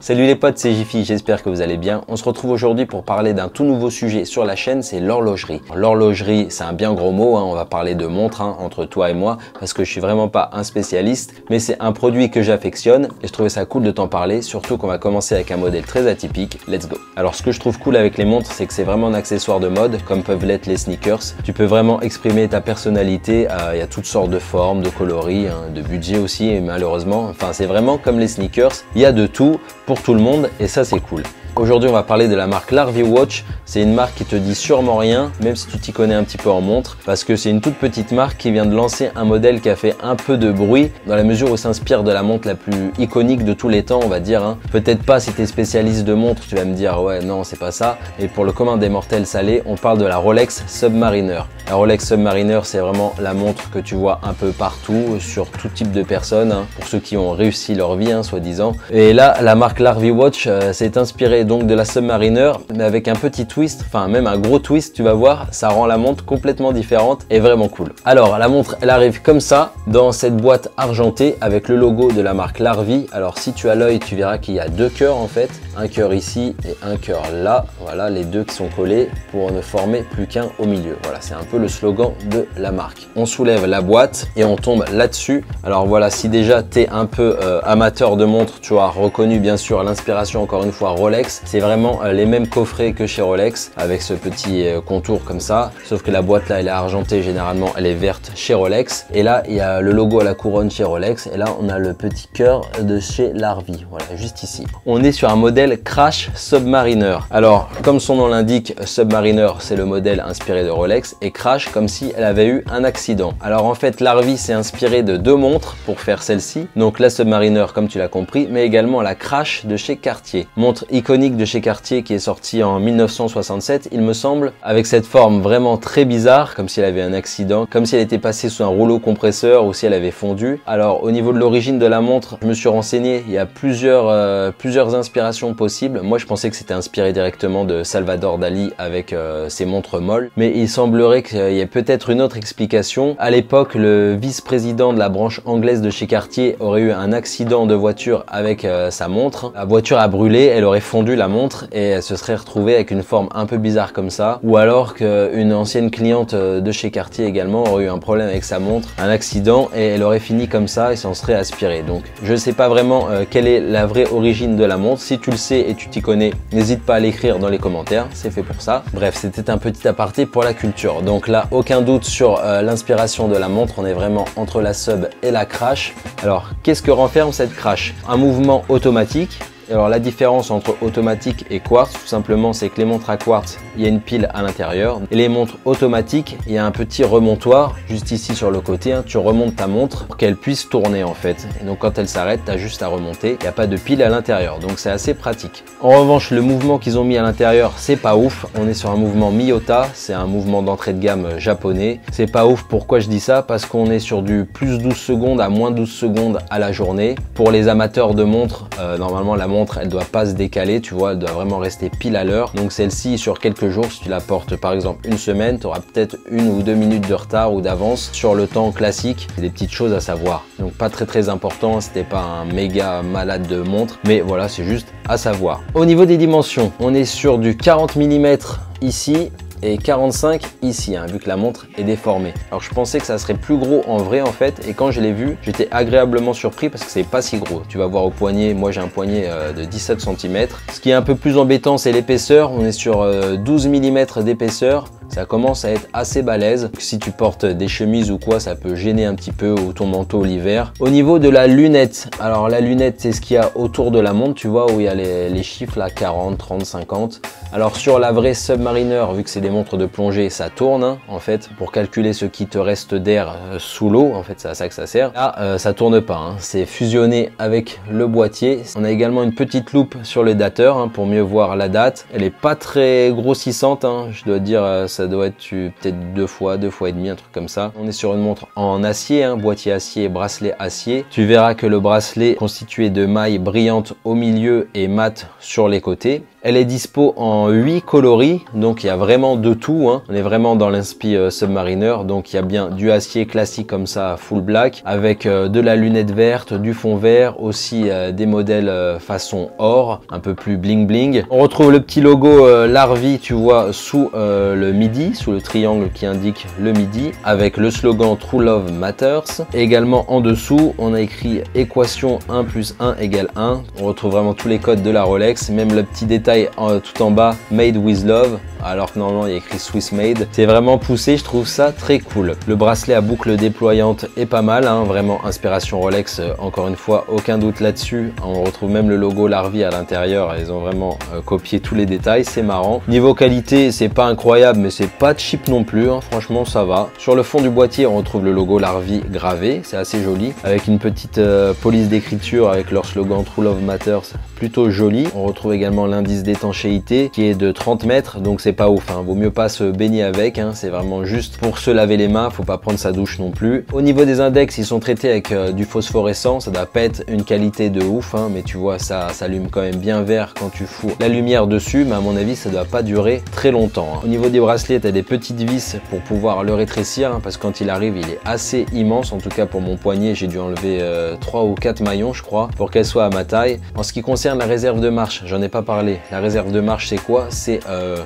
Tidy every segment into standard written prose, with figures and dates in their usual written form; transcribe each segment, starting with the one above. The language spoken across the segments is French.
Salut les potes, c'est Jiffy, j'espère que vous allez bien. On se retrouve aujourd'hui pour parler d'un tout nouveau sujet sur la chaîne, c'est l'horlogerie. L'horlogerie, c'est un bien gros mot, on va parler de montres entre toi et moi, parce que je suis vraiment pas un spécialiste, mais c'est un produit que j'affectionne et je trouvais ça cool de t'en parler, surtout qu'on va commencer avec un modèle très atypique. Let's go. Alors ce que je trouve cool avec les montres, c'est que c'est vraiment un accessoire de mode, comme peuvent l'être les sneakers. Tu peux vraiment exprimer ta personnalité, il y a toutes sortes de formes, de coloris, de budget aussi, et malheureusement, enfin c'est vraiment comme les sneakers, il y a de tout pour tout le monde et ça c'est cool. Aujourd'hui on va parler de la marque Larvi Watch. C'est une marque qui te dit sûrement rien, même si tu t'y connais un petit peu en montre, parce que c'est une toute petite marque qui vient de lancer un modèle qui a fait un peu de bruit, dans la mesure où s'inspire de la montre la plus iconique de tous les temps, on va dire. Peut-être pas si tu es spécialiste de montre, tu vas me dire ouais non c'est pas ça, et pour le commun des mortels salés, on parle de la Rolex Submariner. La Rolex Submariner, c'est vraiment la montre que tu vois un peu partout, sur tout type de personnes, pour ceux qui ont réussi leur vie, soi-disant. Et là, la marque Larvi Watch s'est inspirée donc de la Submariner, mais avec un petit twist, enfin même un gros twist, tu vas voir, ça rend la montre complètement différente et vraiment cool. Alors, la montre, elle arrive comme ça, dans cette boîte argentée, avec le logo de la marque Larvi. Alors, si tu as l'œil, tu verras qu'il y a deux cœurs en fait, un cœur ici et un cœur là. Voilà, les deux qui sont collés pour ne former plus qu'un au milieu. Voilà, c'est un peu le slogan de la marque. On soulève la boîte et on tombe là-dessus. Alors voilà, si déjà tu es un peu amateur de montres, tu as reconnu bien sûr l'inspiration encore une fois Rolex. C'est vraiment les mêmes coffrets que chez Rolex avec ce petit contour comme ça. Sauf que la boîte là elle est argentée, généralement elle est verte chez Rolex. Et là il y a le logo à la couronne chez Rolex. Et là on a le petit cœur de chez Larvi. Voilà, juste ici. On est sur un modèle Crash Submariner. Alors comme son nom l'indique, Submariner c'est le modèle inspiré de Rolex et Crash comme si elle avait eu un accident. Alors en fait Larvi s'est inspiré de deux montres pour faire celle-ci. Donc la Submariner comme tu l'as compris, mais également la Crash de chez Cartier. Montre iconique de chez Cartier qui est sortie en 1967 il me semble, avec cette forme vraiment très bizarre, comme si elle avait un accident, comme si elle était passée sous un rouleau compresseur ou si elle avait fondu. Alors au niveau de l'origine de la montre, je me suis renseigné, il y a plusieurs inspirations possibles. Moi je pensais que c'était inspiré directement de Salvador Dali avec ses montres molles, mais il semblerait qu'il y ait peut-être une autre explication. À l'époque, le vice-président de la branche anglaise de chez Cartier aurait eu un accident de voiture avec sa montre. La voiture a brûlé, elle aurait fondu la montre et elle se serait retrouvée avec une forme un peu bizarre comme ça. Ou alors qu'une ancienne cliente de chez Cartier également aurait eu un problème avec sa montre, un accident, et elle aurait fini comme ça et s'en serait aspirée. Donc je ne sais pas vraiment quelle est la vraie origine de la montre. Si tu le sais et tu t'y connais, n'hésite pas à l'écrire dans les commentaires, c'est fait pour ça. Bref, c'était un petit aparté pour la culture. Donc là, aucun doute sur l'inspiration de la montre, on est vraiment entre la Sub et la Crash. Alors, qu'est-ce que renferme cette Crash? Un mouvement automatique. Alors la différence entre automatique et quartz, tout simplement, c'est que les montres à quartz, il y a une pile à l'intérieur. Et les montres automatiques, il y a un petit remontoir juste ici sur le côté. Tu remontes ta montre pour qu'elle puisse tourner en fait. Et donc quand elle s'arrête, tu as juste à remonter. Il n'y a pas de pile à l'intérieur, donc c'est assez pratique. En revanche, le mouvement qu'ils ont mis à l'intérieur, c'est pas ouf. On est sur un mouvement Miyota, c'est un mouvement d'entrée de gamme japonais. C'est pas ouf, pourquoi je dis ça? Parce qu'on est sur du plus 12 secondes à moins 12 secondes à la journée. Pour les amateurs de montres, normalement la montre elle doit pas se décaler, tu vois, elle doit vraiment rester pile à l'heure. Donc celle-ci sur quelques jours, si tu la portes par exemple une semaine, tu auras peut-être 1 ou 2 minutes de retard ou d'avance sur le temps classique. C'est des petites choses à savoir, donc pas très important, c'était pas un méga malade de montre, mais voilà, c'est juste à savoir. Au niveau des dimensions, on est sur du 40 mm ici et 45 ici, vu que la montre est déformée. Alors je pensais que ça serait plus gros en vrai en fait, et quand je l'ai vu, j'étais agréablement surpris parce que c'est pas si gros. Tu vas voir au poignet, moi j'ai un poignet de 17 cm. Ce qui est un peu plus embêtant, c'est l'épaisseur. On est sur 12 mm d'épaisseur. Ça commence à être assez balèze. Si tu portes des chemises ou quoi, ça peut gêner un petit peu, ou ton manteau l'hiver. Au niveau de la lunette, alors la lunette, c'est ce qu'il y a autour de la montre, tu vois, où il y a les chiffres là, 40, 30, 50. Alors sur la vraie Submariner, vu que c'est des montres de plongée, ça tourne en fait, pour calculer ce qui te reste d'air sous l'eau, en fait c'est à ça que ça sert. Là, ça tourne pas, c'est fusionné avec le boîtier. On a également une petite loupe sur le dateur pour mieux voir la date. Elle est pas très grossissante, je dois dire ça doit être peut-être deux fois et demi, un truc comme ça. On est sur une montre en acier, hein, boîtier acier, bracelet acier. Tu verras que le bracelet est constitué de mailles brillantes au milieu et mat sur les côtés. Elle est dispo en 8 coloris, donc il y a vraiment de tout, hein. On est vraiment dans l'inspi Submariner, donc il y a bien du acier classique comme ça, full black, avec de la lunette verte, du fond vert, aussi des modèles façon or, un peu plus bling bling. On retrouve le petit logo Larvi, tu vois, sous le midi, sous le triangle qui indique le midi, avec le slogan True Love Matters. Et également en dessous, on a écrit équation 1 + 1 = 1. On retrouve vraiment tous les codes de la Rolex, même le petit détail tout en bas, Made with Love, alors que normalement il y a écrit Swiss Made. C'est vraiment poussé, je trouve ça très cool. Le bracelet à boucle déployante est pas mal, hein, vraiment inspiration Rolex, encore une fois, aucun doute là-dessus. On retrouve même le logo Larvi à l'intérieur, ils ont vraiment copié tous les détails, c'est marrant. Niveau qualité, c'est pas incroyable, mais c'est pas cheap non plus, hein, franchement ça va. Sur le fond du boîtier, on retrouve le logo Larvi gravé, c'est assez joli, avec une petite police d'écriture avec leur slogan True Love Matters, plutôt joli. On retrouve également l'indice d'étanchéité qui est de 30 mètres, donc c'est pas ouf, hein. Vaut mieux pas se baigner avec, hein. C'est vraiment juste pour se laver les mains, faut pas prendre sa douche non plus. Au niveau des index, ils sont traités avec du phosphorescent, ça doit pas être une qualité de ouf, hein, mais tu vois ça s'allume quand même bien vert quand tu fous la lumière dessus, mais à mon avis ça doit pas durer très longtemps, hein. Au niveau des bracelets, tu as des petites vis pour pouvoir le rétrécir, hein, parce que quand il arrive il est assez immense, en tout cas pour mon poignet j'ai dû enlever 3 ou 4 maillons je crois pour qu'elle soit à ma taille. En ce qui concerne la réserve de marche, j'en ai pas parlé. La réserve de marche c'est quoi? C'est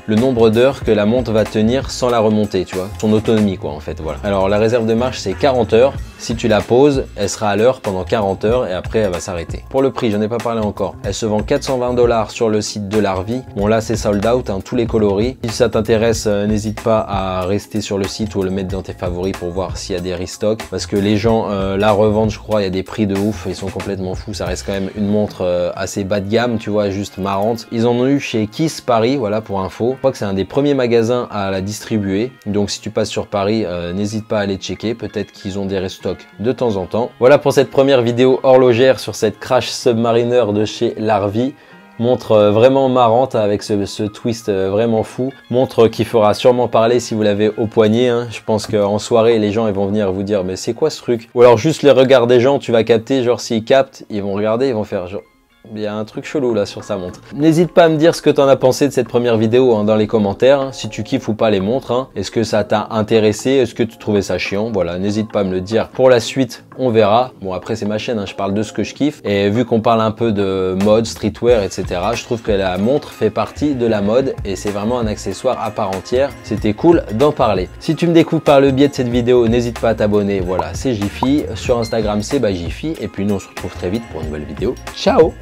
le nombre d'heures que la montre va tenir sans la remonter, tu vois, son autonomie quoi en fait, voilà. Alors la réserve de marche c'est 40 heures, si tu la poses elle sera à l'heure pendant 40 heures et après elle va s'arrêter. Pour le prix, j'en ai pas parlé encore, elle se vend 420 $ sur le site de Larvi. Bon là c'est sold out, hein, tous les coloris. Si ça t'intéresse, n'hésite pas à rester sur le site ou à le mettre dans tes favoris pour voir s'il y a des restocks, parce que les gens la revendent, je crois, il y a des prix de ouf, ils sont complètement fous, ça reste quand même une montre assez bas de gamme, tu vois, juste marrante. Ils en ont eu chez Kiss Paris, voilà pour info. Je crois que c'est un des premiers magasins à la distribuer, donc si tu passes sur Paris, n'hésite pas à aller checker, peut-être qu'ils ont des restocks de temps en temps. Voilà pour cette première vidéo horlogère sur cette Crash Submariner de chez Larvi. Montre vraiment marrante avec ce twist vraiment fou. Montre qui fera sûrement parler si vous l'avez au poignet, hein. Je pense qu'en soirée, les gens ils vont venir vous dire mais c'est quoi ce truc? Ou alors juste les regards des gens, tu vas capter, genre s'ils captent, ils vont regarder, ils vont faire genre... Il y a un truc chelou là sur sa montre. N'hésite pas à me dire ce que tu en as pensé de cette première vidéo, hein, dans les commentaires, hein, si tu kiffes ou pas les montres, hein. Est-ce que ça t'a intéressé? Est-ce que tu trouvais ça chiant? Voilà, n'hésite pas à me le dire. Pour la suite, on verra. Bon après c'est ma chaîne, hein, je parle de ce que je kiffe. Et vu qu'on parle un peu de mode, streetwear, etc. Je trouve que la montre fait partie de la mode et c'est vraiment un accessoire à part entière. C'était cool d'en parler. Si tu me découvres par le biais de cette vidéo, n'hésite pas à t'abonner. Voilà, c'est Jiffy. Sur Instagram, c'est Jiffy. Et puis nous on se retrouve très vite pour une nouvelle vidéo. Ciao!